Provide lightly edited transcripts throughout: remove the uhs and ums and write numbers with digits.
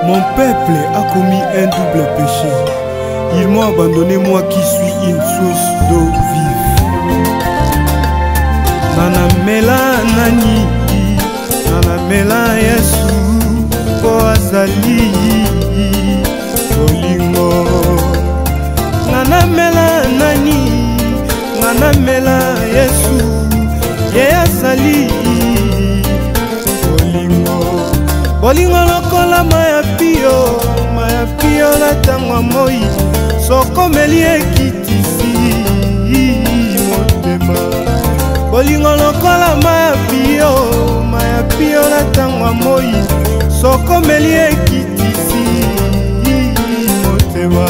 Mon peuple a commis un double péché. Ils m'ont abandonné, moi qui suis une source d'eau vive. Nanamela nani, nanamela Yesu, po azali bolingo. Nanamela nani, nanamela Yesu, ye azali bolingo. Bolingo lokola maya pio la tangwa moi, soko meli ekitisi motema. Bolingo lokola maya pio la tangwa moi, soko meli ekitisi motema.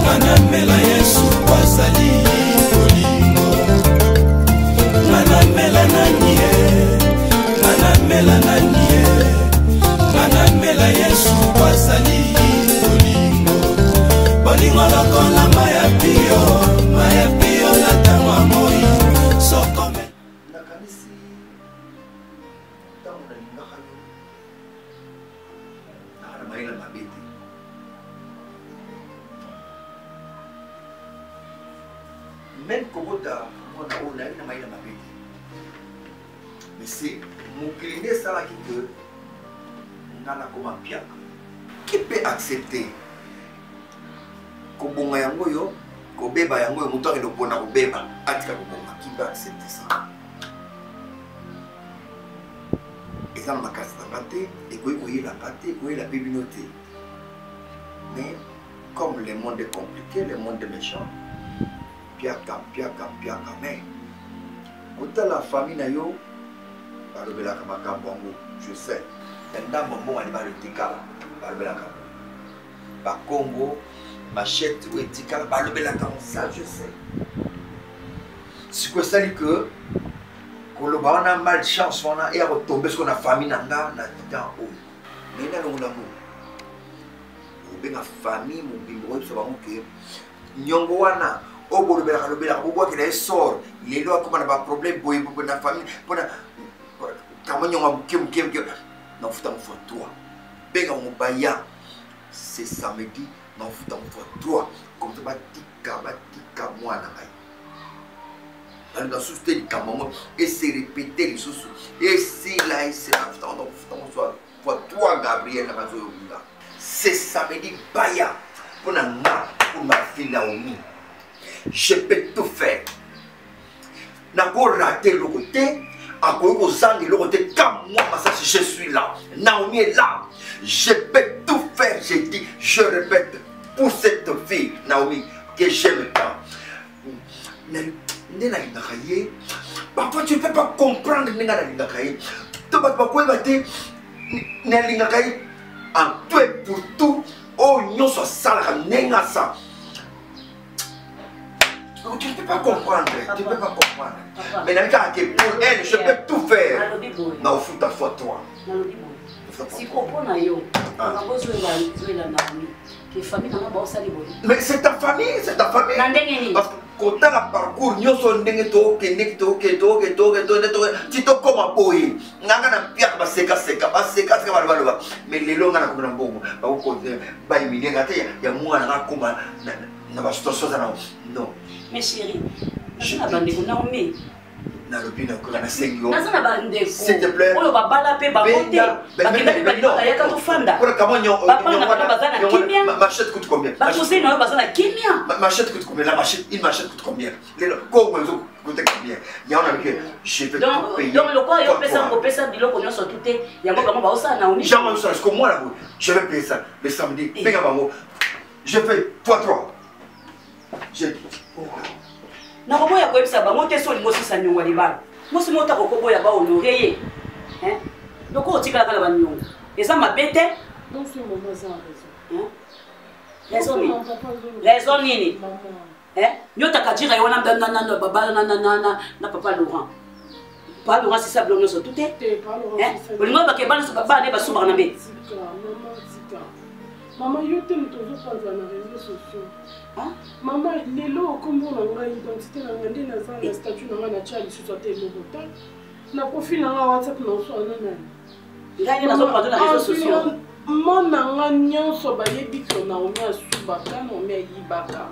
Nanamela Yesu kwazali bolingo. Nanamela nanie, nanamela nanie, nanamela Yesu kwazali bolingo. Bolingo lokola maya pio la tangwa moi, sokome. Nakanisi tango nalingaka yo naka na mayela mabe te. Même kobota mwana oyo nayebi na mayela mabe te, mais c'est mokili nde esalaki ke nga nakoma mpiaka. Qui peut accepter kobonga yango yo, kobeba yango yo, moto akende mpona kobeba atika kobonga? Qui peut accepter ça? Eza na makasi nanga te, ekoki koyelaka te, ekoyela mpe bino te. Mais comme le monde est compliqué, le monde est méchant, piaka, mais autant la famille na yo balobelaka makambo yango, je sais. Ndambo mbongo ali balotikala balobelaka bakongo machette ou etikala balobelaka, ça je sais. Sikoyo esali ke koloba wana malchance wana eya kotombe siko na famille na nga na temps oyo. Mais nalongola ngo obenga famille mobimbo oyebisa bango ke nyongo wana obolobelaka lobelaka bobwakela esor lelo akoma na baproblème boye na famille mpona kama nyongo moke nafuta mo fois 3 benga mobaya c'est samedi nafuta mo fois 3 comme ça batika mwana ngai dans sous tel kamamo et se répéter les sous et si là c'est nafuta mo fois 3 Gabriel na bazo yobinga c'est samedi baya mpona nga pour ma fille Naomi. Je peux tout faire. Nako rater le côté, à quoi zang le côté comme moi, je suis là. Naomi est là. Je peux tout faire, j'ai dit, je répète, pour cette fille, Naomi, que j'aime tant. Parfois tu ne peux pas comprendre ce que tu en tout et pour tout, oh, nous sommes salariés, tu ne peux pas comprendre, tu ne peux pas comprendre. Mais pour elle, je peux tout faire. Non, faut ta foi, toi. Si comprends, mais c'est ta famille, c'est ta famille. Parce que quand tu as le parcours, nous sommes tu te comme un boy. Mais les longs, non. Mais chérie, je n'ai Naomi. S'il te plaît. Machette coûte combien? Machette coûte combien? La machette, une machette coûte combien? Je vais tout payer. Donc le quoi, il peut ça, je vais payer ça le samedi. Je fais toi 3. Je dis. Na ko boya ko ebisa ba mote so limosi sa nyongwa libala mosi mota ko boya ba honorer ye hein donc o tikala kala ba nyonga eza mabete donc c'est maman ça raison nini hein nyota kajira yona na baba na papa Laurent pas Laurent c'est ça blongo so tout est hein bolingo ba ke bana so baba ne ba so ba na be Maman, yo te ne toujours pas dans les réseaux sociaux. Maman, les lots comme on a identité, on a dit la statue, on a tchali sur sa télé locale. Na profil na WhatsApp na so na. Ngai na zo pas dans les réseaux sociaux. Mon nanga nyonso ba yebi ko na o mia subaka na o mia yibaka.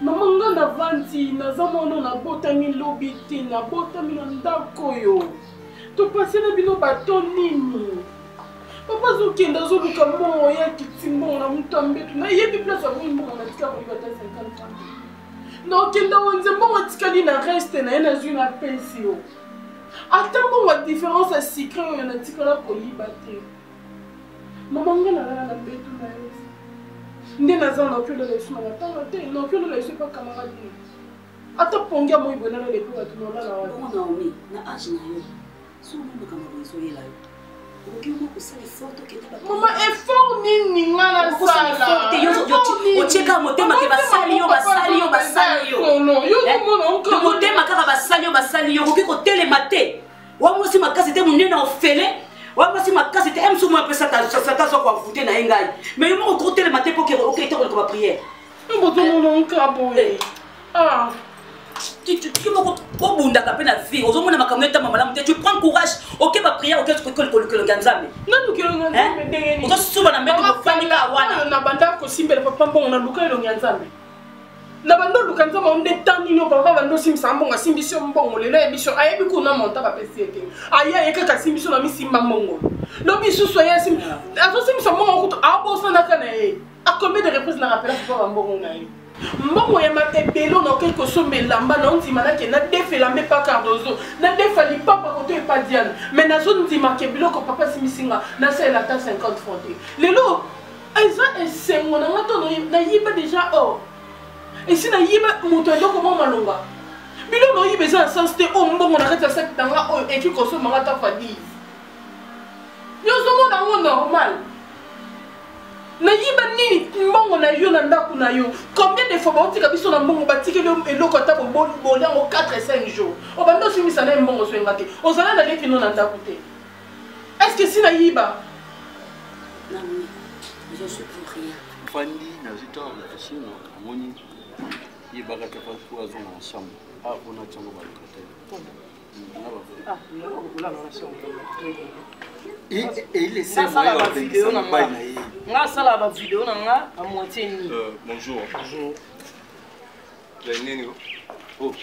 Maman nga na vanti na zamono na botami lobiti na botami na ndako yo. To passer na bino baton nini. Papa zokenda zoluka mbongo ya kitimbo na mutambe na yebi place avu mbongo na tika ko ibata 50 francs. No kenda wonze mbongo tikali na reste na ena zui na pensio. Ata mbongo wa différence a secret yo na tikala ko libate. Maman nga na betu na yo. Nde na zana okyo le lesu na tanga te no okyo le lesu pa camarade. Ata pongia mo ibona le lepu atu no la la wa. Bongo Naomi na age na yo. So mo kama bozo yela yo. Maman, effort nini ngana sala. Otieka motema ke basali yo basali yo basali yo. Yo motema kaka basali yo basali yo koki ko telemate. Wa mosi makasi te munena ofele. Wa mosi makasi te emsu mo pesa ta sata so kwa fute na engai. Mais yo mo ko telemate pour que OK te ko ba prière. Mboto mo nka boye. Ah. Tu bunda ka pena vie ozomona makambo eta mama tu prends courage OK ba prière OK que le ganzambe nanu ke le ganzambe ndenge ozo suba na mbeto bafandika wana na banda ko simbele papa mbongo na luka le ganzambe na bando luka nzamba onde tani no papa bando simisa mbongo simbisio mbongo lelo ebisio ayebi kuna monta ba pesieke aya yeka ka simbisio na misimba mbongo lo bisu so ya sim azo simisa mbongo kuto abo sana kana e a combien de reprises na rappela papa mbongo na ye mbongo ya matebelo na quelque chose melamba na ndima na ke na defela me pa cardozo na defali papa koto e pa diane mais na zone ndima ke biloko papa simisinga na sela ta 50 francs lelo eza esengo na ngato na yiba déjà oh et si na yiba moto eloko mo malonga bilo no yiba eza sens te o mbongo na kata sak tanga o eki koso mangata fadi yo zomo na ngo normal na yiba nini mbongo na yo na ndako na yo combien de fois baotika biso na mbongo batikeli eloko ata bolango 4 et 5 jours obanda osimisa na mbongo so engate ozala na leki no na ndako te est-ce que si na yiba non oui je suis pour rien fandi na zito na chino amoni yibaka ka pour azo na chambre ah on a chango ba ah non on la na chambre et il essaie de vidéo na nga sala ba vidéo na nga à moitié ni bonjour bonjour la nini oh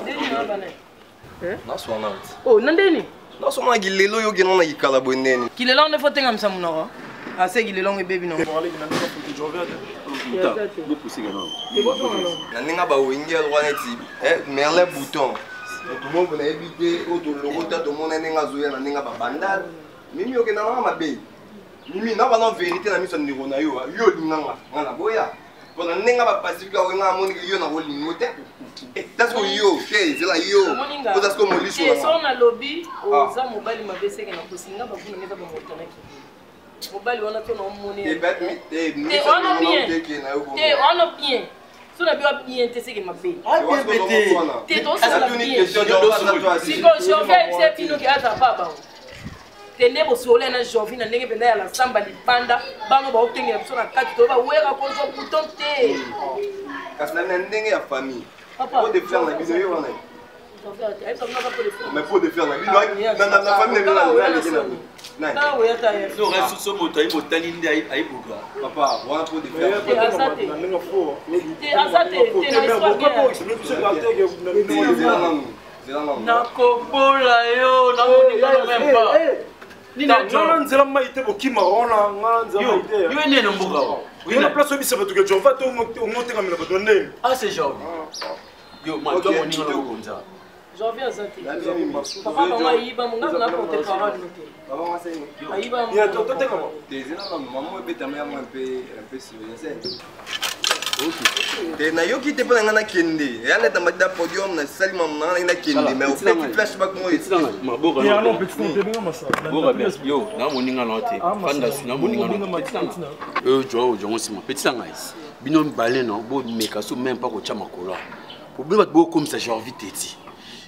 deni na bana na sona oh nandeni na sona gilelo yo gena na ikala boneni kilelo ne fotenga msamuno ko ase gilelo nge baby no na ninga ba wengi alwana ti merle bouton tout le monde na éviter auto logo ta tout le monde ninga zoya na ninga ba bandal mimi yo kena na mabe mimi na ba na vérité na miso ndiko na yo yo linganga ngana boya pona ninga ba pacifica wenga moni yo na holingo te that's what yo okay zela yo ko that's ko molisho na so na lobby oza mobali mabese ke na kosinga ba vuna meza ba motana ki mobali wana to na omoni te on a bien so na bio bien te seke mabe te to sa la bien si ko je fais c'est pino ki ata baba tene bo sole na jovi na ndenge penda ya la samba lipanda bango ba otengela biso na kati to ba wera ko so bouton te kasi na ndenge ya famille faut de faire la bino yo wana mais faut de faire la bino na famille na na we ata ya no reste so moto ay botali ndi ay buka papa wana faut de faire na ndenge fo te azate te na histoire na kobola yo na monika même pas Nina nzela maite bokima ona ngala nzela maite yo nene mbuka wa yo na place obisa bato ke jova to ngote kamela bato ndeni ah c'est genre yo ma to moninga na konza Janvier azati papa mama yiba munga na porter parole noté baba masa yo yiba ya to te kama dezena na maman beta me un peu sérieux te na yo ki te pona ngana kende ya leta madda podium na salima mna na kende mais au fait flashback mo etilanga maboka ya no petit te benga masa boka bien yo na moninga na te fanda suna moninga na etilanga yo jo jo sima etilanga is bino mbale no bo meka so même pas ko chama kola problème ba comme ça j'ai envie teti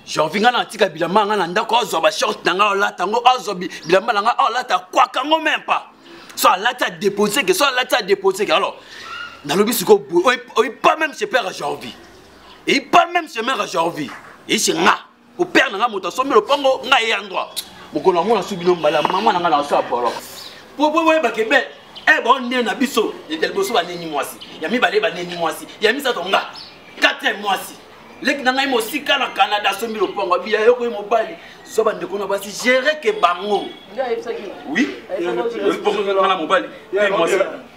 j'ai envie ngana tika bilamba ngana ndako azo ba short nanga olata ngo azo bilamba nanga olata kwa kango même pas soit là tu as déposé que soit là tu as déposé que alors dans le bis ko pas même chez père à Janvier et pas même chez mère à Janvier et c'est nga au père nga moto sommi le pango nga y endroit beaucoup na mona subino mbala maman nga na so apolo po ba ke be eh bon né na biso et del boso ba neni mwasi ya mi balé ba neni mwasi ya mi sa to nga 4e mwasi lek na ngai mo sika na Canada sommi le pango biya yo ko mo bali so ba ndeko na basi gérer que bango oui pour na mobali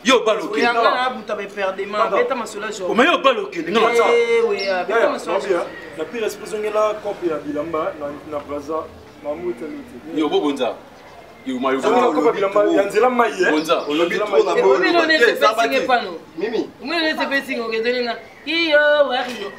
yo baloke ya ngana buta be perdre ma beta masula jo o mais yo baloke ngana ça oui beta masula la pire expression ngela copie ya bilamba na Braza mamu teluti yo bobonza yo mayo copie bilamba ya nzela mai bonza olobi trop na bo mimi umene se pesi ngokezelinga iyo wari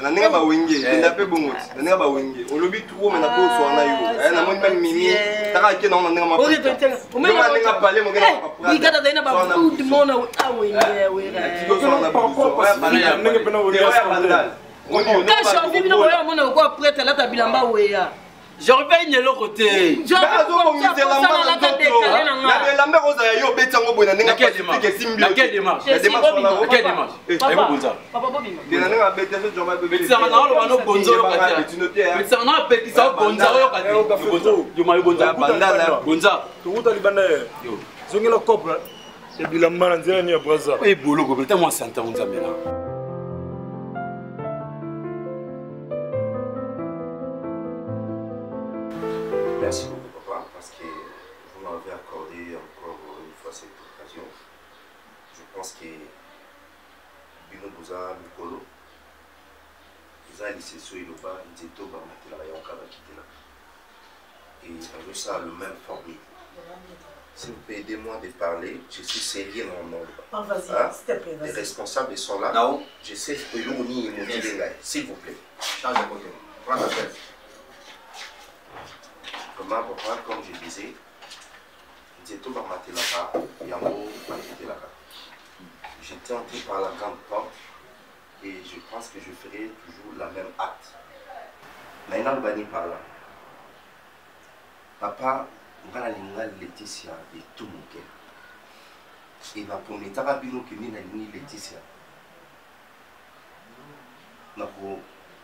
na ninga ba wenge nda pe bongoti na ninga ba wenge olobi trop mais na ko so na yo na mo même mimi taka ke na ninga ma oke to tenga umene na ninga pale mo ngena pa ni gata daina ba food mona awenge we ko so na ba ninga pena wori bandal ka shofi bino boya mona ko prête la ta bilamba we ya je reviens de l'autre côté je vais vous dire la la rosa yo betango boy na ninga quelle démarche papa bobima dina ninga bete so jomba bebe betisa na lo bano bonzo betisa na betisa bonza yo kati bonza yo mayo bonza bandala bonza tukuta libanda yo zongela copre et bilamba na nzela ni ya Braza e bolo ko beta moi santa onza mena. Merci beaucoup, papa, parce que vous m'avez accordé encore une fois cette occasion. Je pense que Bino Bouza Mikolo, Bouza Liseso Iloba, Nzeto Bamatela Yankaba Kitela. Et on veut ça le même formule. Si vous pouvez aider moi de parler, je suis sérieux mon nom. Les responsables sont là. Non. Je sais que Youni est s'il vous plaît. Change de côté. Prends la tête. Comment, papa, comme je disais, Nzeto Bamatelaka, Yango Bamatelaka. J'étais entré par la grande porte et je pense que je ferai toujours la même acte. Maintenant, le bani par là. Papa, on va aller Laetitia et tout mon cœur. Et ma première tarabino qui m'a dit Laetitia. N'a pas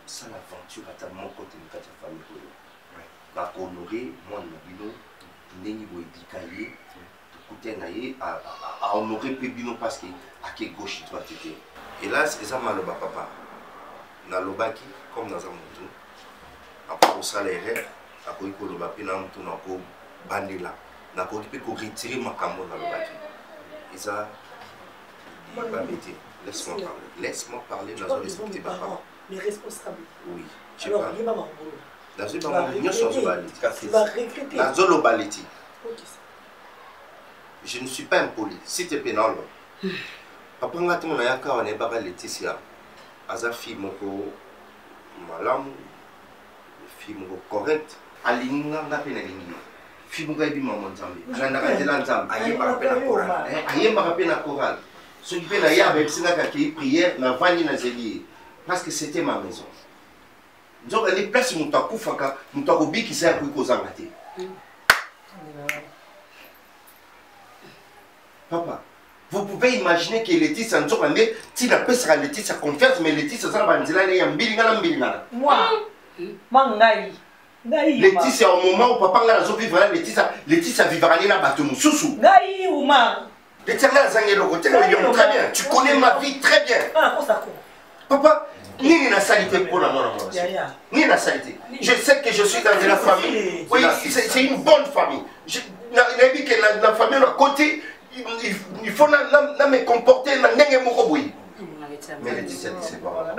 ça l'aventure à ta mon côté de ta famille. Na honorer moi na bino ndenge bo edikaye écouter naye à honorer bino parce que à quelle gauche doit être. Hélas ça maloba papa na lobaki comme dans un mutu après au salaire à ko ikoloba pe na mutu na ko bandela na ko pe ko retirer makambo na lobaki ça pas métier laisse-moi parler dans le respecter papa les responsables oui je alors parle il va dans une je ne suis pas impoli. Si tu es pénal, papa n'a pas de cas, on est pas Laetitia. Aza fille moko malam, fille moko correct. Alinga n'a pas n'alingi. Fille moko ebi maman Nzambe. J'en ai dit l'Nzambe. Aïe par rappel à Coran. Aïe par rappel à Coran. Ce qui fait la ya avec sina kaki prière na vani na zeli. Parce que c'était ma maison. Donc, les places où nous avons dit que c'est un peu de papa, vous pouvez imaginer que Laetitia n'a pas sa confiance, mais Laetitia Laetitia, au moment où papa n'a pas vivre, Laetitia vivra là bateau sous. Très bien, tu connais ma vie très bien. Papa, ni la saleté pour la mort. Ni la saleté. Je sais que je suis dans la famille. Oui, c'est une bonne famille. La famille à côté, il faut me comporter dans le mais Laetitia, c'est pas.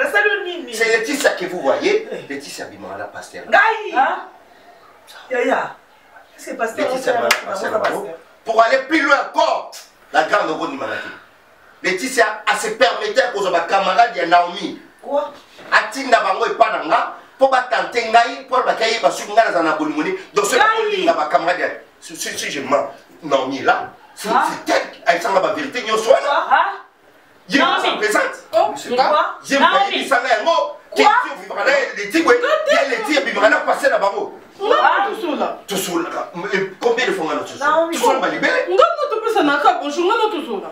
C'est Laetitia que vous voyez. Laetitia Bimara la pasteur. C'est pasteur. Pour aller plus loin encore, la grande route de Malaki. Laetitia a se permettre à cause de ma camarade Naomi. Quoi? Atinda bango et pananga pour tenter ngai pour bakaye basunga na bolimoni donc ce que ba camarade si je mens Naomi là c'est elle elle sanga ba vérité nyo soit là je me présente je sais pas j'aime pas il sanga ngo qui vivra là les tigwe les tigwe vivra là passer là bango Combien de fois on a tout ça? Tu vas me libérer? On a tout ça na ka bonjour on a tout ça.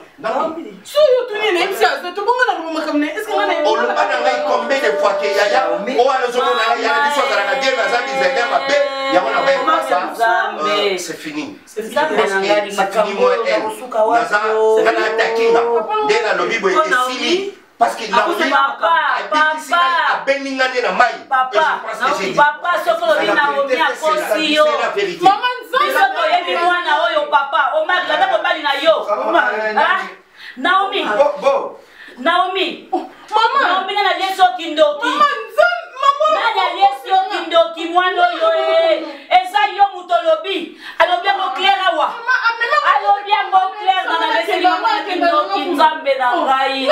So yo tu ni nem sia, tu bonga na mo makamne. Est-ce que on a on a pas combien de fois que yaya on a zo na ya des choses à la guerre na zabi zega ma be ya on a pas c'est fini. C'est fini moi elle. Ça na takinga. Ndela lobi boy esili. Parce qu'il a oublié à Beningane na mai. Papa, soko lina omi akosi yo. Maman nzambe to yebi mwana oyo papa, o mari la mobali na yo. Naomi. Naomi. Mama. Naomi na yeso kindoki. Maman nzambe, maman. Na yeso kindoki mwana yo eza yo mutolobi. Alobi ngo clair awa. Alobi ngo clair na leseli mwana kindoki nzambe na ngai.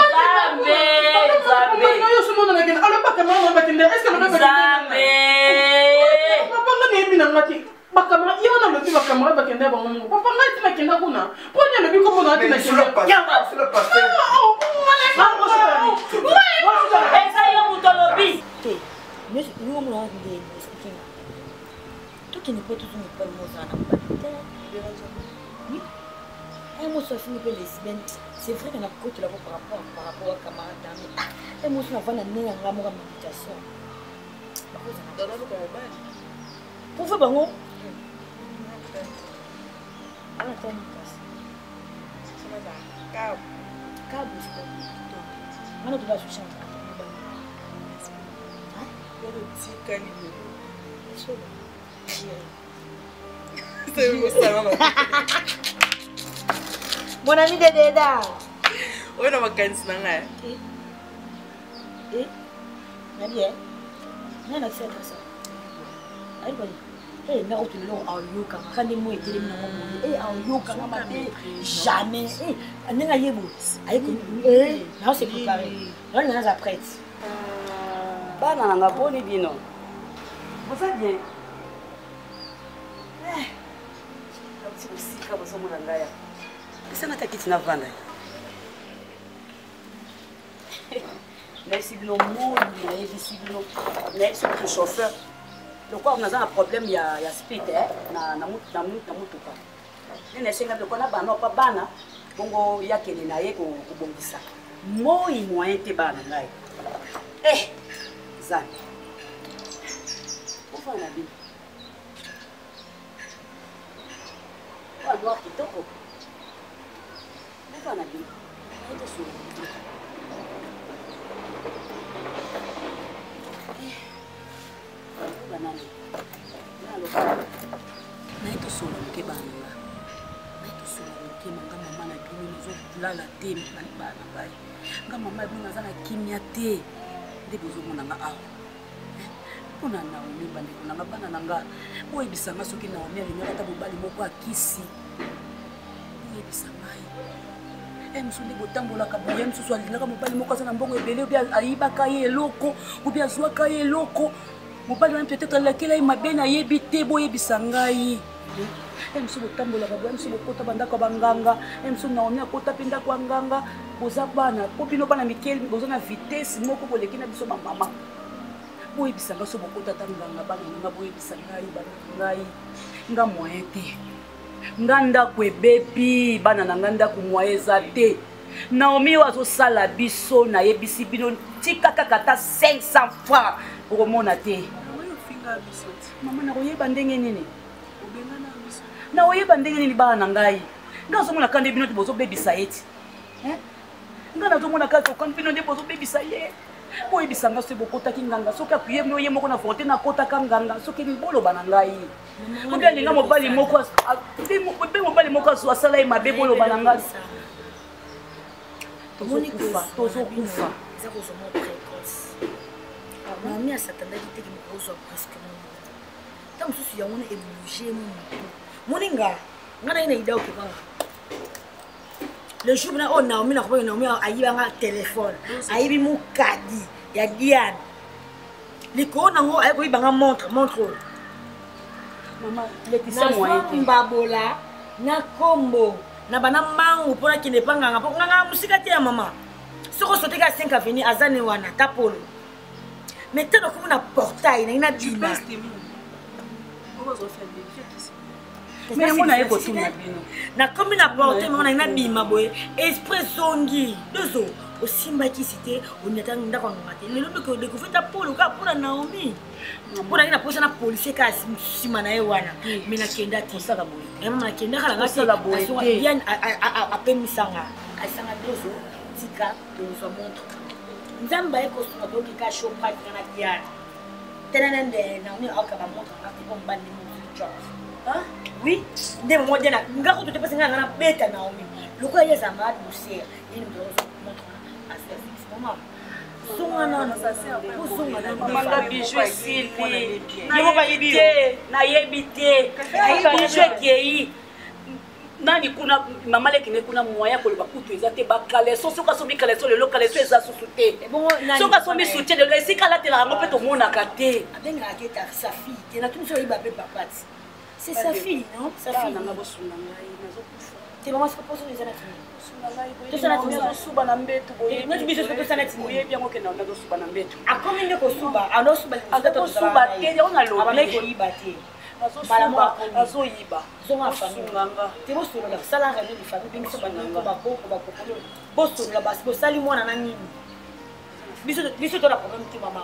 C'est vrai qu'on a côté là par rapport à camarade. Et moi, je suis en méditation. Pour faire bon, mon ami de Deda. Oui, on va gagner ça. Nadia, rien à faire ça. Allez, eh, mais tu l'as en yoga. Quand les mots étaient eh, en yoga, jamais. Eh, n'est-ce pas yébo? Eh, non, c'est préparé. Non, il y en a après. Bah, non, on a pas les bino. Vous savez bien. C'est aussi comme ça, mon angaya. C'est ma tête qui n'a pas d'anglais. Merci de l'homme, merci de le chauffeur. Donc, on a un problème, il y a split, na mutuka. Il y a un problème, pas bana, bongo ya kene na ye ko bongisa. Moi moyen te bana ngai. Eh, Zan. Pourquoi on a bien? On doit kitoko. Pourquoi on a bien? On est sur naito solo ke bana naito solo ke manga mama na bino zo lala te bana ngai nga mama bino za na kimia te nde bozo mona nga awa pona na umi bande kuna bana nanga boye bisanga soki na umi alinga ta bobali moko akisi boye bisanga msundi botambola kabuye msusu alinga mobali moko za na mbongo ebele obi ayibaka ye eloko obi azwaka ye eloko mobali wana peut-être lakela ye mabe na yebi te boyebisa ngai msu botambola kabuye msu bokota bandako banganga msu naomi akota mpe ndako ya nganga boza bana po bino bana mikeli boza na vitesse moko boleki na biso bamama boyebisa ngai so bokota ta nganga bana nanga boyebisa ngai bana ngai nga moyen te nga ndako ebebi bana na nga ndako moyen eza te naomi oyo azosala biso nayebisi bino tika kaka ta 500 francs okomona te mama nakoyeba ndenge nini nakoyeba ndenge nini bana na ngai nga nazomona ka nde bino te bozobebisa ye ti nga nazomona ka okani bino nde bozobebisa ye boyebisa nga soki bokotaki nganga soki akuye ye moko na fonte nakotaka nganga soki boloba na ngai obi alinga mobali moko mpe mobali moko asala ye mabe boloba na ngai tozokufa Mami asatandaki te ki mokozwa presque mon. Ta mosusu yango na ebouge mon. Moninga, ngana ina ida oke banga. Le jour na on Naomi na ko Naomi ayibanga téléphone, ayibi mu kadi ya Diane. Liko nango ayiko ibanga montre. Mama, lekisa moyen te. Mbabola na kombo na bana mangu pona kine panga nganga musika te ya mama. Soko soteka 5 avenue azane wana tapolo. Mais tant que vous avez portail, vous avez dit mais on a écouté na comme na porte mais on a bima boy esprit songi dozo au simba qui cité on y attend ndako ngate le lobe ko découvrir ta polo ka pour Naomi pour na posa na policier ka sima na ewana mais na kenda ti saka boy et mama kenda kala ngate la boy bien a pemisanga asanga dozo tika dozo montre nzamba eko so do ki ka show pa kana diara tenende na on aka ba montre ngate ko mbandi mo job hein oui ndé mo dena ngako to te pesa ngana beta Naomi loko yeza mad musia ini ndo montre maman songa ça c'est après maman bijou ici ni ba yité na yebité ay bijou qui nani kuna mama leki ne kuna moya ko ba kutu ezate ba kaleso soka so bi kaleso le lokaleso eza susute soka so bi soutien de la sika la te la ngo pe to mona kate abenga aketa sa fille te na tout so iba pe papati c'est sa fille non sa fille na bo suna ngai nazo kufa te maman se pose les années to sana tino suba na mbetu boye nati biso to sana tino boye bien ngo ke na nazo suba na mbetu akomi ndeko suba ano suba to suba te ya ona lo abana ko iba te azo yiba zonga famille te bo solo la sala ngani di famille bingi so bananga ba ko bo solo la basi bo sali mwana na nini biso to na problème ti mama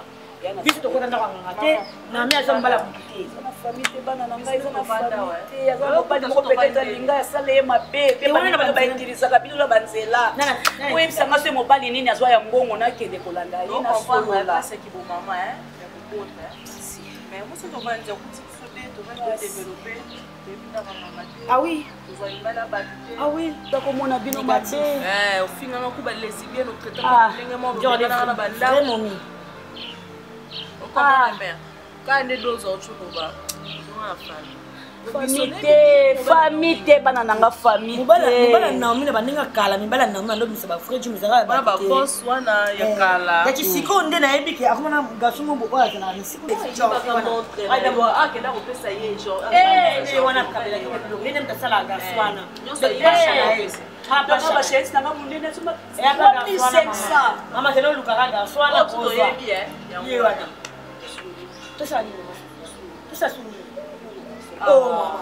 biso to kota ndaka ngate na mi azambala mukite na famille te bana na ngai na famille te azalo pas de ko peut-être linga sale mabe pe bana ba indirisa ka bilula banzela ko yebisa ngaso mobali nini azwa ya mbongo na kende kolanda ye na solo la c'est qui bon maman hein ya ko mais moi c'est comment dire développer ah oui ah oui donc on a bien maté au final on coupe les lesbiennes au traitement na banda vraiment mi on comprend bien quand on est deux autres on va famille te bana nanga famille mobala Naomi na baninga kala mibala Naomi ando bisa ba frère jumu zaka ba boss wana ya kala ya kisiko nde na yebiki akoma na gasungu boko ya na misiko ai d'abord kenda ko pesa ye genre wana kabela ko nde mtasala gaswana Papa chérie na munene suma mama kelo luka gaswana ko bien ye wana to sa suni oh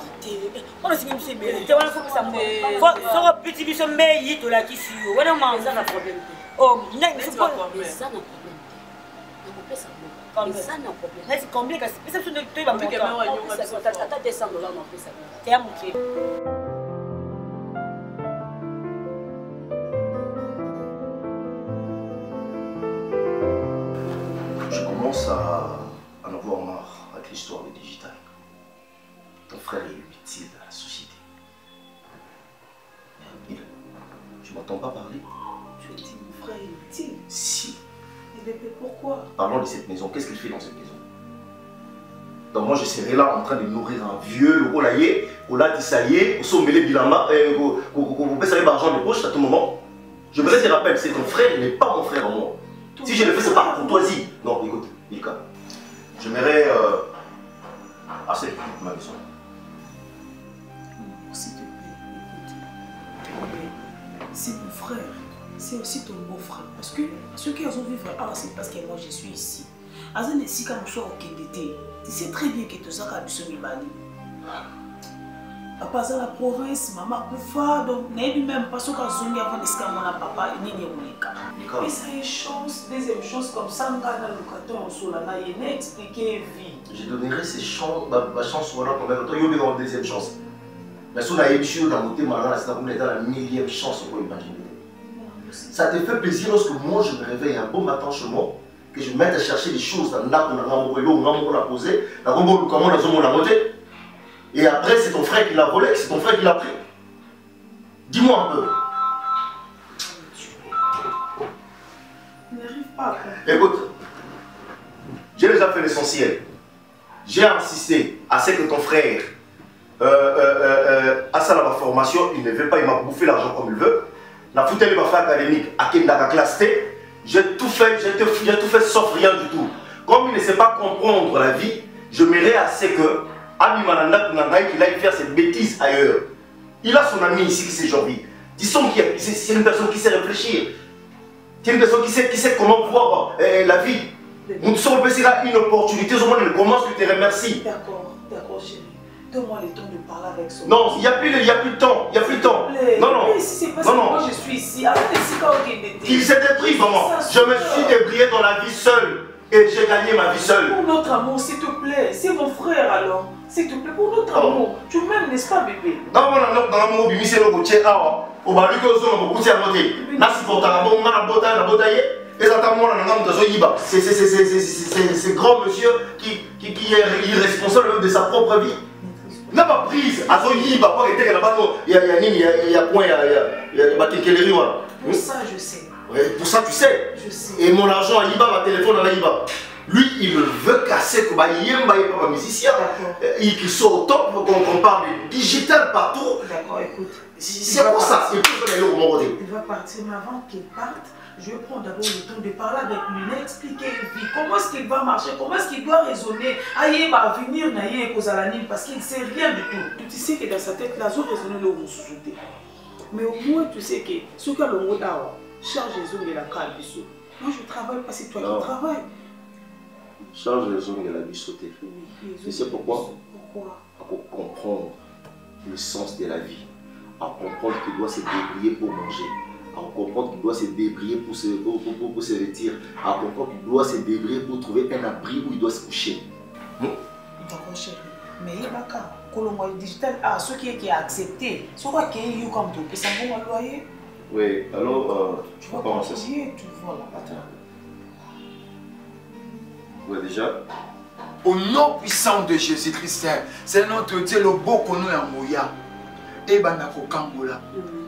on a signé monsieur Béré tu vois faut que ça faut petit biso meyi to la kisi yo wana ma ça na problème oh n'a c'est pas problème ça na problème donc on peut ça comme ça na problème mais c'est combien que ça tu vas me tata $200 on peut ça t'es à moitié Je commence à en avoir marre avec l'histoire du digital. Ton frère est utile à la société. Mais tu m'entends pas parler? Tu dis mon frère est utile? Si. Mais pourquoi? Parlons de cette maison. Qu'est-ce qu'il fait dans cette maison? Donc moi je serai là en train de nourrir un vieux, le rolayer, au l'a tissalier, au sommet bilamba, au baisser l'argent de poche à tout moment. Je me te rappelle, c'est ton frère, il n'est pas mon frère en moi. Si je le fais, c'est pas courtoisie. Non, écoute, Milka. Je m'irai assez de ma maison. S'il te plaît, écoute. C'est mon frère. C'est aussi ton beau-frère. Parce que ceux qui ont vivre, c'est parce que moi je suis ici. Azan est si comme je suis au Kédété. Tu sais très bien que tu as un peu de Mali. Papa, c'est la province, maman, Koufa, donc, même pas ce qu'on a avant de papa, il n'y a pas de ça, une chance, deuxième chose, comme ça, on a le carton, on a expliqué vie. Je donnerai ces chances, ma chance, voilà, pour mettre il y a une deuxième chance. Mais si on a eu dans mon thème, c'est la millième chance pour imaginer. Ça te fait plaisir lorsque moi je me réveille un bon matin chez moi, que je me mette à chercher des choses dans l'arbre, on a posé, comment on a monté. Et après, c'est ton frère qui l'a volé, c'est ton frère qui l'a pris. Dis-moi un peu. Je n'arrive pas. Écoute, j'ai déjà fait l'essentiel. J'ai insisté à ce que ton frère a ça dans ma formation, il ne veut pas, il m'a bouffé l'argent comme il veut. La foutée de ma frère académique à Kendaka classe T, j'ai tout fait sauf rien du tout. Comme il ne sait pas comprendre la vie, je m'irai à ce que Ami Mananda qu'il aille faire cette bêtise ailleurs. Il a son ami ici qui s'est Jordi. Disons que c'est une personne qui sait réfléchir. C'est une personne qui sait comment voir la vie. Nous sommes une opportunité, au moins elle commence, je te remercie. D'accord, chérie. Donne-moi le temps de parler avec son. Non, il n'y a plus de temps. Il n'y a plus de temps. Non, non. Mais si c'est parce que moi je suis ici. Arrête ici quand on est. Il s'est débrouillé, maman. Je me suis débrouillé dans la vie seule. Et j'ai gagné ma vie seule. Pour notre amour, s'il te plaît. C'est mon frère alors. S'il te plaît, pour notre amour. Tu m'aimes, n'est-ce pas, bébé? Non, non, non, non, non, c'est le côté. On va lui dire que on va pousser à côté. Là, c'est pour ta bonne, la bataille. Et ça t'a c'est grand monsieur qui est irresponsable de sa propre vie. N'a pas prise à son yiba, pas été là-bas, il y a point, il y a ma quelqu'un voilà. Pour ça, je sais. Ouais, pour ça, tu sais. Je sais. Et mon argent à Yiba, ma téléphone à Yiba. Lui, il veut casser que Yemba n'est pas musicien. Il sort au top qu'on parle digital partout. D'accord, écoute. C'est pour ça. Il va partir, mais avant qu'il parte, je vais prendre d'abord le temps de parler avec lui, expliquer lui comment est-ce qu'il va marcher, comment est-ce qu'il doit raisonner. Aïe, va venir naïe cause à la ligne parce qu'il ne sait rien du tout. Tu sais que dans sa tête, là, je raisonne le mot sous-souté. Mais au moins, tu sais que ce que le mot d'avoir, charge les hommes de la calme. Moi, je travaille pas, c'est toi qui travailles. Charge les hommes de la vie sauter. Tu sais pourquoi? Pourquoi? Pour comprendre le sens de la vie. À comprendre qu'il doit se débrouiller pour manger. À comprendre qu'il doit se débrouiller pour se vêtir. À comprendre qu'il doit se débrouiller pour trouver un abri où il doit se coucher. D'accord, chérie. Mais il y a un cas. Le digital, ce qui est accepté, ce qui est comme tout, c'est un bon loyer. Oui, alors, tu vas commencer. Tu vois là. Attends. Ouais, déjà. Au nom puissant de Jésus-Christ, c'est notre Dieu, le beau qu'on a en Moya. Et Banako Kangola.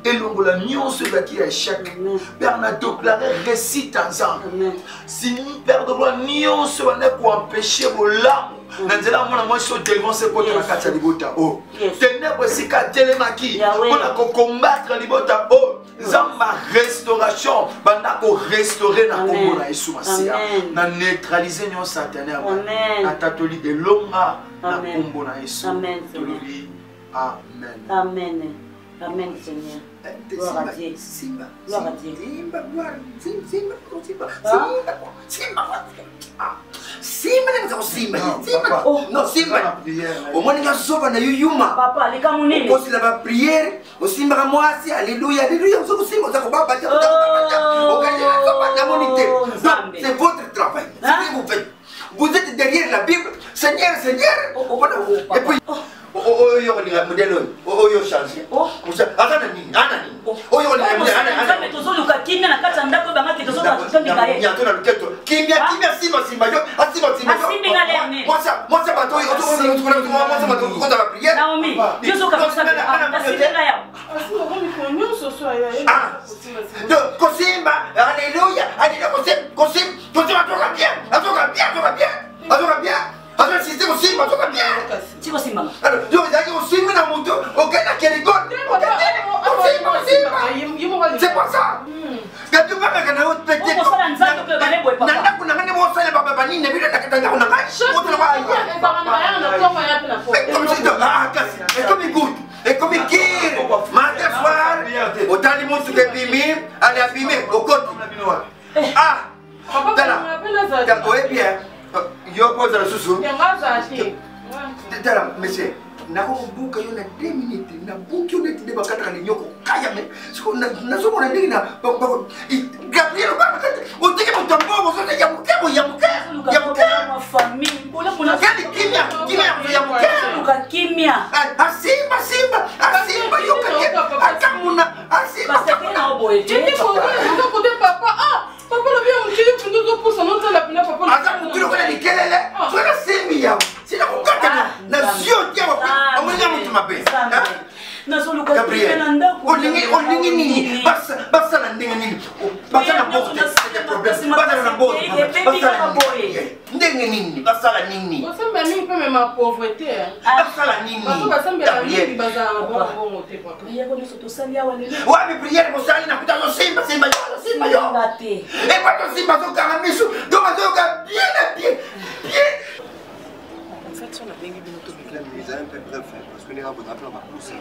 Et l'ongola, nous ceux qui est échec. Père n'a déclaré récite ensemble. Si nous perdons, nous ceux qui empêcher vos larmes. Nanzela mwana mwasi o dénoncer contre la kati libota oh ténèbres si ka telemaki on a combattre libota oh zamba restauration banda ko restaurer na kombo na Yesu Masia na neutraliser nyo sataner na tatoli de longa na kombo na Yesu amen amen amen amen Seigneur. Gloire à Dieu. Simba. Gloire à Dieu. Simba, gloire. Simba. Oh, non, Simba. Au moins, il y a sauvé na yuma. Papa, les camounés. Aussi la prière, au Simba moi, alléluia, alléluia. Vous aussi, vous avez pas battu. C'est votre travail. C'est ce que vous faites. Vous êtes derrière la Bible. Seigneur. Et puis. Oh, yo ni modèle oh yo changer oh ana ni oh yo ni modèle ana mais tozo luka kimia na kata ndako banga ke tozo na tomi baye ya tona luketo kimia simba yo asima moi ça bato yo moi ça bato ko la prière Naomi yo zo ka ça na simba ya ko simba alléluia ko simba atoka bien alors si c'est aussi ma toka bien si ko simba alors yo zaki aussi na moto okenda keligone c'est pas ça quand tu vas quand on te dit nanda kuna ngane mo sala baba nini bila nakatanga kuna ngai moto na comme écoute et comme kir matin soir otali moto ke bimi ali abimi okoti ah dala ouais bien yo pose la susu dala monsieur nako buka yo na 2 minutes na buki on était bakata ni nyoko kaya me na somo na ndingi na Gabriel baba o teke mutambo so ya muke famille kuna kimia kimia asimba yo akamuna asimba na oboye papa papa le bien on dit pour ça non la pina papa ata mutiro kwa nikelele so na simbi yao sina kukata na sio tiao amanya mtu mabe na solo kwa tena ndako olingi nini basa na ndenge nini basa na porte c'est problème basa na porte ndenge nini basa la nini osamba nini pe ma pauvreté basa la nini basa mbela nini basa bon moté quoi ya ko niso to salia wale wa mi prière mo sali na kutazo simba yo et pas to simba zo karamisu do mazo ka bien en fait on a bien vu notre Ils ont un peu bref, parce que les gens vont appeler ma pousse.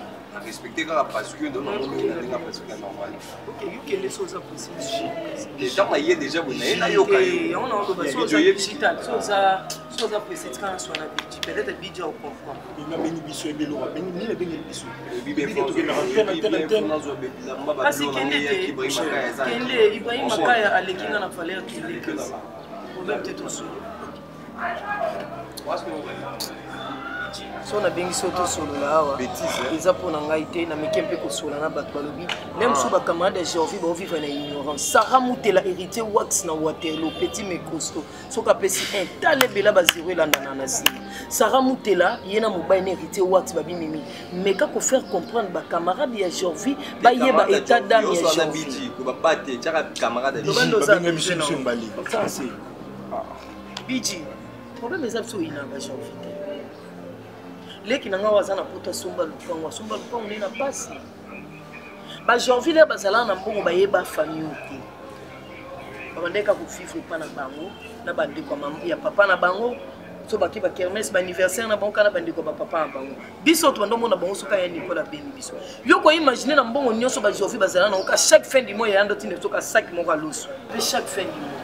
Respecter quand parce que dans le monde, il y a parce que c'est normal. Ok, il y a les choses à possible. Les gens, il y a déjà, vous n'avez pas eu on a un peu de digital, ça, So ça peut c'est quand soit la bidji peut-être bidji au comprendre. Il m'a béni biso et bello, béni ni le béni biso. Parce que Kende Ibrahim Makaya Alekinga na fallait qu'il est que problème peut-être aussi. So na bengi soto solo la awa eza mpona ngai te na meke mpe kosola na bato balobi même so bacamarade ya Gervie baovivre na ignorance Sarah Mutela héritier wax na Waterloo petit mecosto soki apesi un tala ebela bazero elandana na nsima Sarah Mutela ye na mobali na héritier wax babimimi meka kofaire comprendre bacamarade ya Gervie bayeba état d'âme ya Gervie biji problème eza biso oyinanga Gervie te leki nanga waza na poto asomba lupango nde na pasi bagenvie le bazala na mbongo bayeba famille te babandeka kofifre epa na bango na bandeko ya papa na bango so baki bakermese baanniversaire na bango kana bandeko ya bapapa na bango biso to bandomona bango soka ya nikola beni biso yo koimagine na mbongo nyonso bagenvie bazala nango ka chaque fin du mois yayanda tinde soka saki moko aloso mpe chaque fin du mois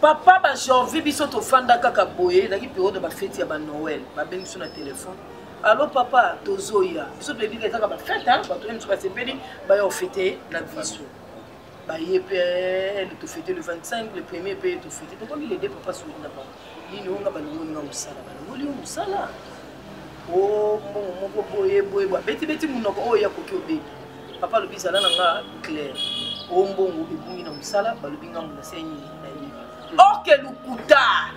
papa ba janvier biso to fanda kaka boye la ki période ba fête ya ba Noël ba bengi sur na téléphone allo papa tozoya biso to ebika kaka ba fête hein ba to nso ba sepeli ba yo fêter na biso ba yepé le to fêter le 25 le premier paye to fêter to comme il aide papa sur na ba ni no nga ba ngo nga musala ba ngo li musala o mo boye ba beti munoko o ya koki obe papa lo bizala na nga clair o mbongo ebungi na musala ba lo binga muna senyi na yi ok lukuta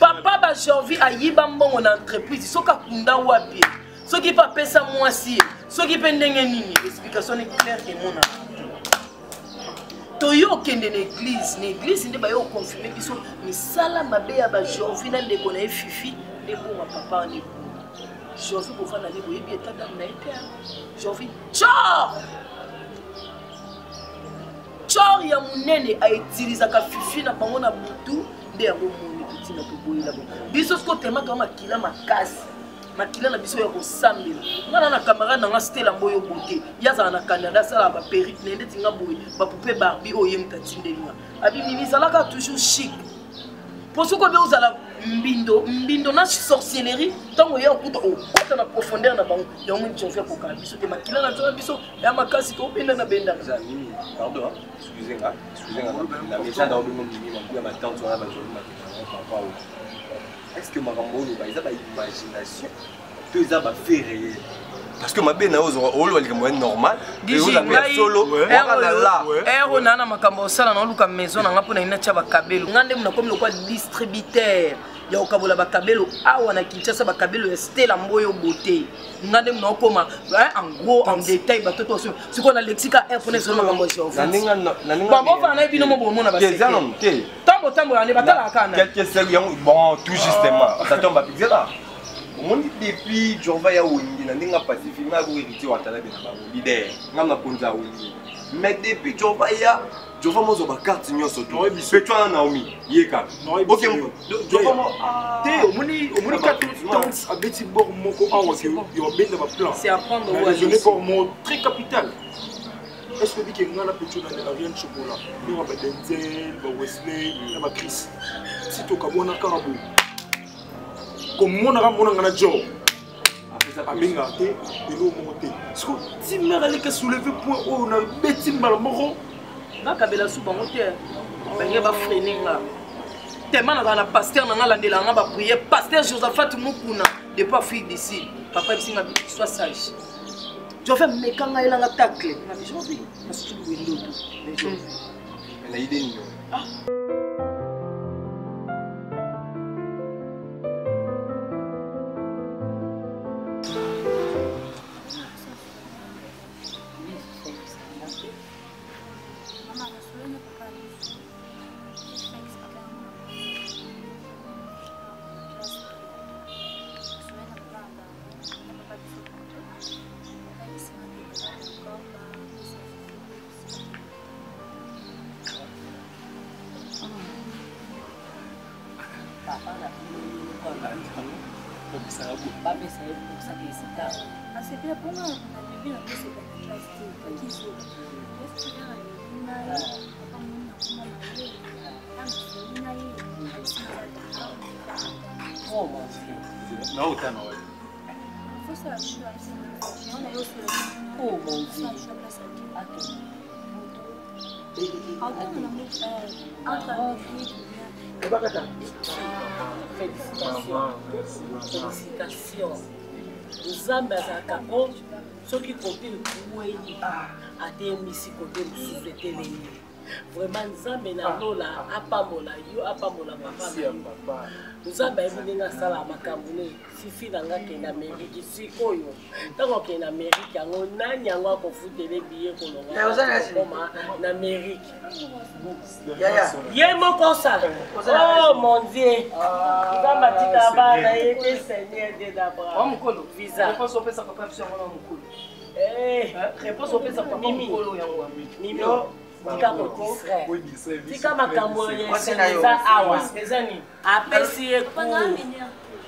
papa ba Gervie ayiba mbongo na entreprise soka kunda wapi soki pa pesa mwasi soki pe ndenge nini explication est claire et mona to yo kende na église nde ba yo confirmer biso misala mabe ya ba Gervie na ndeko na fifi nde bonga papa ni Gervie ko fana lebo yebi etada na ete Gervie chor ya munene a utiliser ka fifi na bango na butu nde yango moni petit na toboyela bon biso sko tema to makila makila na biso ya kosambela ngana na camarade na nga Stella Mboyo bote yaza na Canada sala ba perruque nende tinga boye ba poupée Barbie oyemta tindelinga abi mimi zalaka toujours chic pour ce ko be uzala mbindo na sorcellerie tango ya okuta okota na profondeur na bango ya mo nti on fait kokala biso te makila na tona biso ya makasi ko benda na benda mimi pardon excusez-moi la message dans le nom de mimi ma tante sur la base papa est-ce que makambo no ba isa ba imagination to isa ba fait réel parce que ma bena olo ali comme normal et vous avez solo ero nana makambo sala na luka maison na ngapo na ina cha bakabelo ngande mna comme le quoi distributeur ya okabola bakabelo awa na Kinshasa bakabelo ya Stella Mboyo bote ngande mna okoma en gros en détail batoto siko na lexika air pour les makambo Gervie na ninga bon fa na bino mo bomona ba te tambo ane batala kana quelques secondes bon tout justement ça tombe à pixela moni depuis Jova ya wingi na ndinga Pacifique na ko héritier wa tala bena ba leader ngam konza wingi mais depuis Jova mozo ba carte nyoso to petwa na Naomi yeka OK Jova mo te omoni 4 temps abeti bor moko awa ke yo benda ba plan c'est apprendre ouais je n'ai pas mot très capital est-ce que dit que ngana petwa na rien de chocolat ni ba Denzel ba Wesley na ba Chris si to kabona karabo comme mon ngana job abenga te elo monte sko timera le ka soulever point o na beti mbala moko na kabela su bango te bange ba freiner nga tellement na pasteur na landela nga ba prier pasteur Josaphat Mukuna de pas fille d'ici papa bisinga soit sage je fais mekanga elanga tacle na Gervie na su window to na idée ni Oh mon Dieu. Non, autant non. Oh mon Dieu. Félicitations. Nzambe azalaka o soki kote ekuweli atemisi kote mosusu etelemi. Vraiment nzambe na lola apambola yo apambola papa. Nzambe ayebi ndenge asala makambo ne fifi na nga kende Amerike sikoyo ntango okende Amerike yango nani yango akofutela biye kolonga na Amerike ye moko osala. Oh mon Dieu, nzambe atika bana ye te Seigneur de d'Abraham visa réponse opesa papa biso yango na mokolo réponse opesa papa mokolo yango mimi tika makambo eza awa ezani apesi ye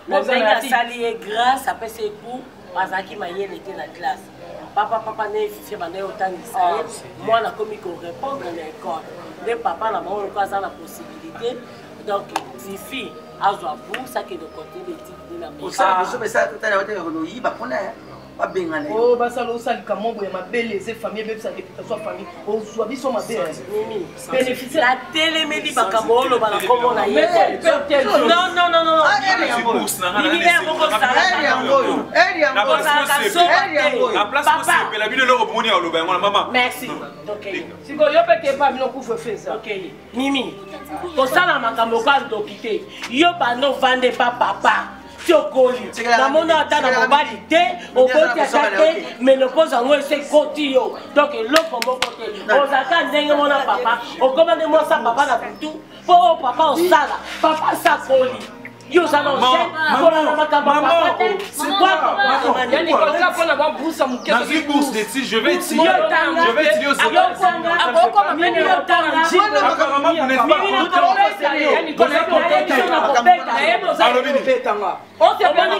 ndenge asali ye grâce apesi ye ku azalaki mayele te na classe papa ne fifi banda ye otangisa ye mwana akomi korépondre na école nde papa na bango loko aza na possibilité donc fifi azwa bourse akende côté d'étude na oh basala osalika mombo ya mabele eze famille ebebisa réputation ya famille ozwa biso mabe bénéficie atelemeli makambo oloba na kombo na ye merci sikoyo yo mpe kepa bino kufefesa mimi kosala makambo okandoki te yo bando ovande pa papa Tiokoli, na mona ata na mobali te, oboti ata te, menopause yango ese koti yo. Donc eloko moko te. Ozaka ndenge mona papa, okomande mwasa papa na butu, po papa osala, papa sakoli. Yo ça non c'est pour la makambo papa te. C'est quoi papa? Yani koza pona ba busa muke. Dans une bourse d'études, je vais étudier. Je vais étudier au Sénégal. Aboko mapeni yo tanga. Apparemment vous n'êtes pas yani koza kopeta. On te bani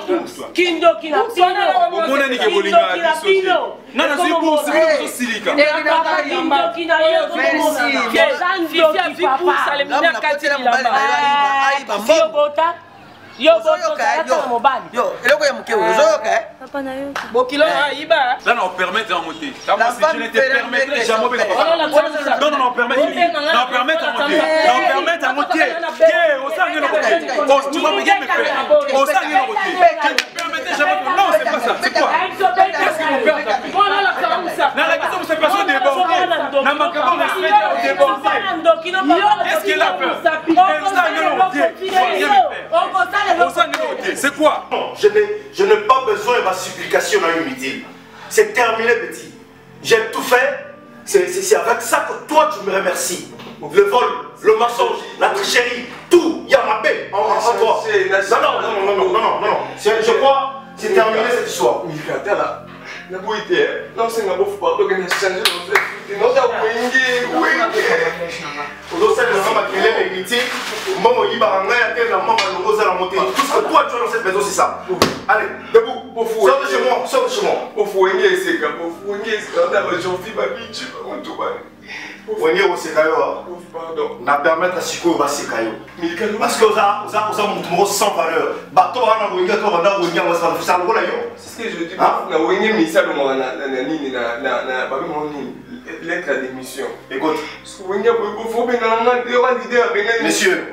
kindo kina pino. Omona ni ke bolinga biso. Non non c'est bourse c'est silika. Kindo kina yo komona. Fifi a vu ça les mineurs kati la mobali. Yo bota. Yo yo eloko ya muke ozoyoka papa na yo bokilo iba là on permet de monter si je ne te permettrai jamais non non on permet non permet de monter non permet de monter au sang de notre tu vas me dire me faire au sang de notre permettez jamais non c'est pas ça c'est quoi qu'est-ce que vous perdez on a la ça dans la question cette personne débordée na makabo na semaine débordée qu'est-ce qu'il a peur c'est quoi? Non, je n'ai pas besoin de ma supplication inutile. C'est terminé, petit. J'ai tout fait. C'est avec ça que toi tu me remercies. Le vol, le mensonge, la tricherie, tout. Il y a ma paix en toi. Non. Je crois que c'est terminé cette histoire. La beauté, non, c'est un beau fou, donc il a changé de non, t'as oui. Au sein de la maman qui est l'héritier, maman il va en aller à maman à la montée. Tout ce que toi tu as dans cette maison, c'est ça. Allez, debout, sors de chez moi, sors de chez moi. Au fou, il y a ces gars, au fou, il y a ces gars, on a j'en fais ma vie, tu vas tout bas. Wenye osekayo na permettre à Siko va sekayo parce que oza mutumo sans valeur bato wana wenye to banda wenye wasa ça ngola yo c'est ce que je dis na wenye misa lo na nini na ba moni lettre d'émission écoute wenye faut bien na leader monsieur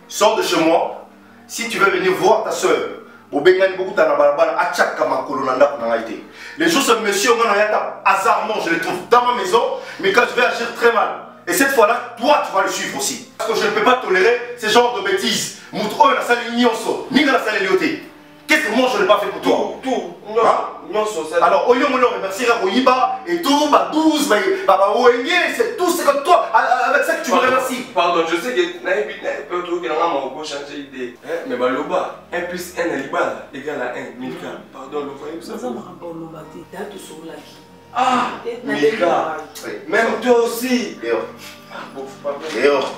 sors de chez moi si tu veux venir voir ta soeur Bobengani beaucoup na balabala achaka makolo na ndako na ngaité. Les jours ce monsieur on a yata hasardement je le trouve dans ma maison mais quand je vais agir très mal et cette fois-là toi tu vas le suivre aussi parce que je ne peux pas tolérer ce genre de bêtises. Moutro na sali nyonso ni na sali lioté. Qu'est-ce que moi je n'ai pas fait pour toi? Tout non ça. Alors au lieu de me remercier à Oyiba et tout ba 12 ba Oyenye c'est tout c'est comme toi avec ça que tu me remercies. Pardon, je sais que na habite peut tout que na maman changer idée. Mais ba loba 1 plus 1 égale à 1 Milka. Pardon, le voyez ça. Ça m'a pas loba t'es date sur la qui. Ah, Milka. Même toi aussi. Dehors. Dehors,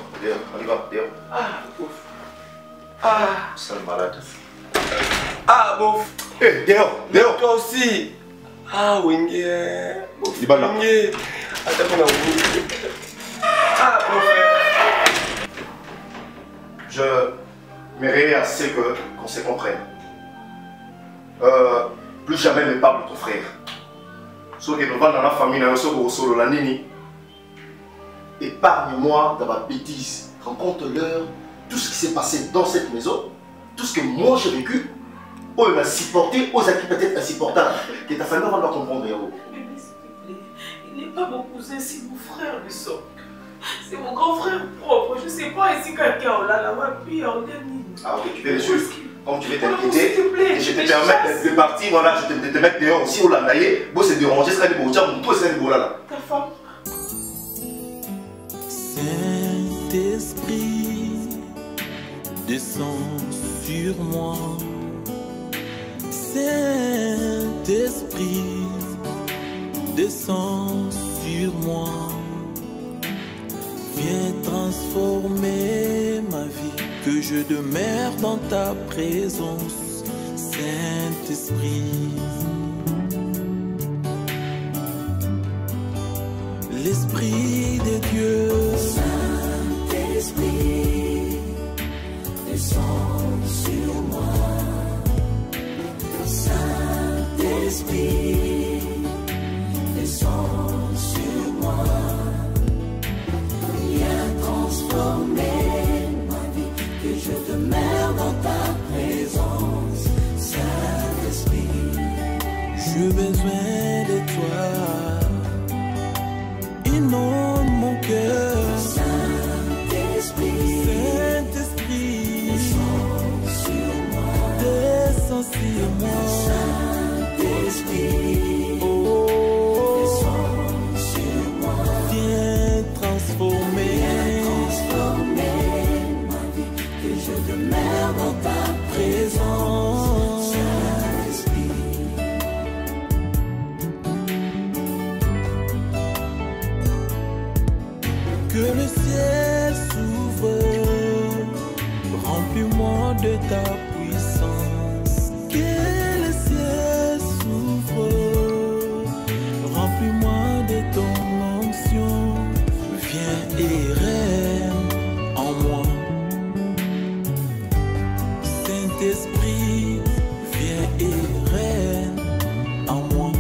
on y va, dehors. Ah, ouf. Ah, sale malade. Ah, bof. Dehors. Toi aussi. Ah, Wenge. Libala. Wenge. Attends, Wenge. Ah, mon frère. Je m'aimerais assez qu'on se comprenne. Plus jamais ne parle de ton frère. Sauf que nous allons dans la famille, nous sommes au solo la nini. Épargne-moi dans ma bêtise. Rencontre-leur tout ce qui s'est passé dans cette maison, tout ce que moi j'ai vécu. Oh, il m'a supporté, aux acquis peut-être insupportable. Que ta famille va doit comprendre, héros. Bébé, s'il te plaît, il n'est pas mon cousin, c'est mon frère, le sang. C'est mon grand frère propre. Je ne sais pas si quelqu'un là, là-bas, puis en dernier. Ah, ok, tu veux les suivre. Comme tu veux t'inquiéter, et je te permets de partir, voilà, je te mettre dehors aussi au landaïe. Bon, c'est déranger, c'est des beaux tiens, mon toit, c'est des beaux là. Ta femme. Saint-Esprit, descends sur moi. Saint-Esprit, descends sur moi. Viens transformer ma vie, que je demeure dans ta présence, Saint-Esprit. L'Esprit de Dieu, Saint-Esprit, descends sur moi. Saint-Esprit, descends sur moi. Viens transformer ma vie, que je demeure dans ta présence, Saint-Esprit. j'ai besoin de toi. Inonde mon cœur, Saint-Esprit, Saint-Esprit, descends sur moi. Descends sur moi, Saint-Esprit, oh, descends sur moi. viens transformer ma vie, que je demeure dans ta présence, Saint-Esprit. que le ciel s'ouvre, remplis-moi de ta puissance. Que le ciel s'ouvre, remplis-moi de ton onction. Viens et règne en moi. Saint-Esprit, viens et règne en moi.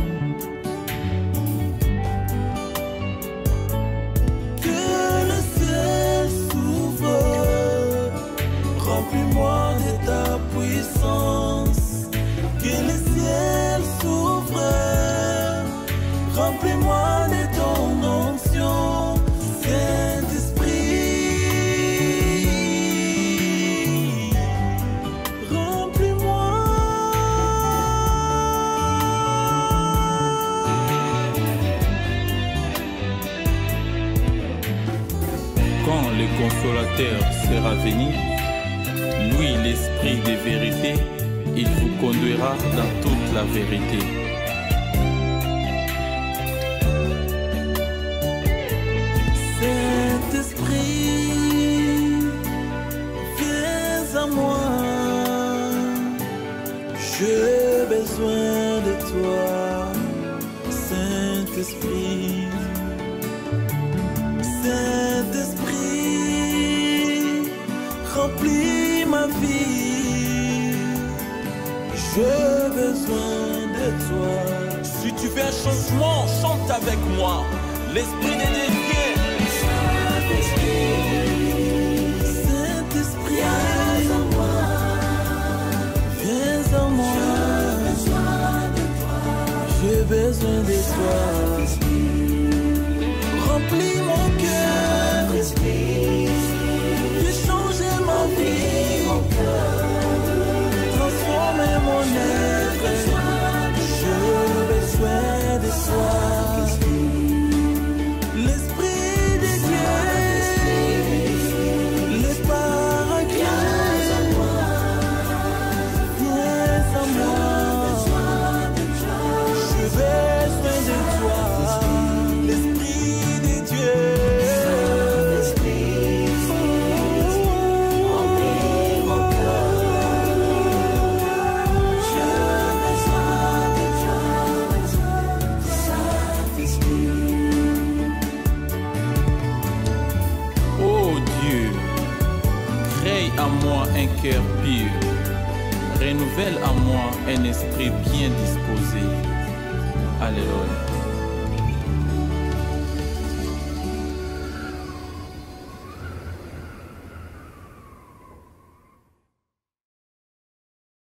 Que le ciel s'ouvre, remplis-moi de ta puissance. Que le ciel s'ouvre, remplis-moi de ton onction, Saint-Esprit. Remplis-moi. Quand le consolateur sera venu, lui, l'esprit de vérité, il vous conduira dans toute la vérité. Saint-Esprit, viens à moi, j'ai besoin de toi, Saint-Esprit. Saint-Esprit, remplis ma vie, j'ai besoin de toi. Si tu veux un changement, chante avec moi. L'Esprit de Dieu vient. Saint-Esprit, viens à moi. Viens à moi. J'ai besoin de toi. Remplis mon cœur. Fais changer ma vie. Transformer mon être. J'ai besoin de toi. L'Esprit de Dieu, les paraclés, viens à moi. J'ai besoin de toi. un cœur pur. Renouvelle en moi un esprit bien disposé. Alléluia.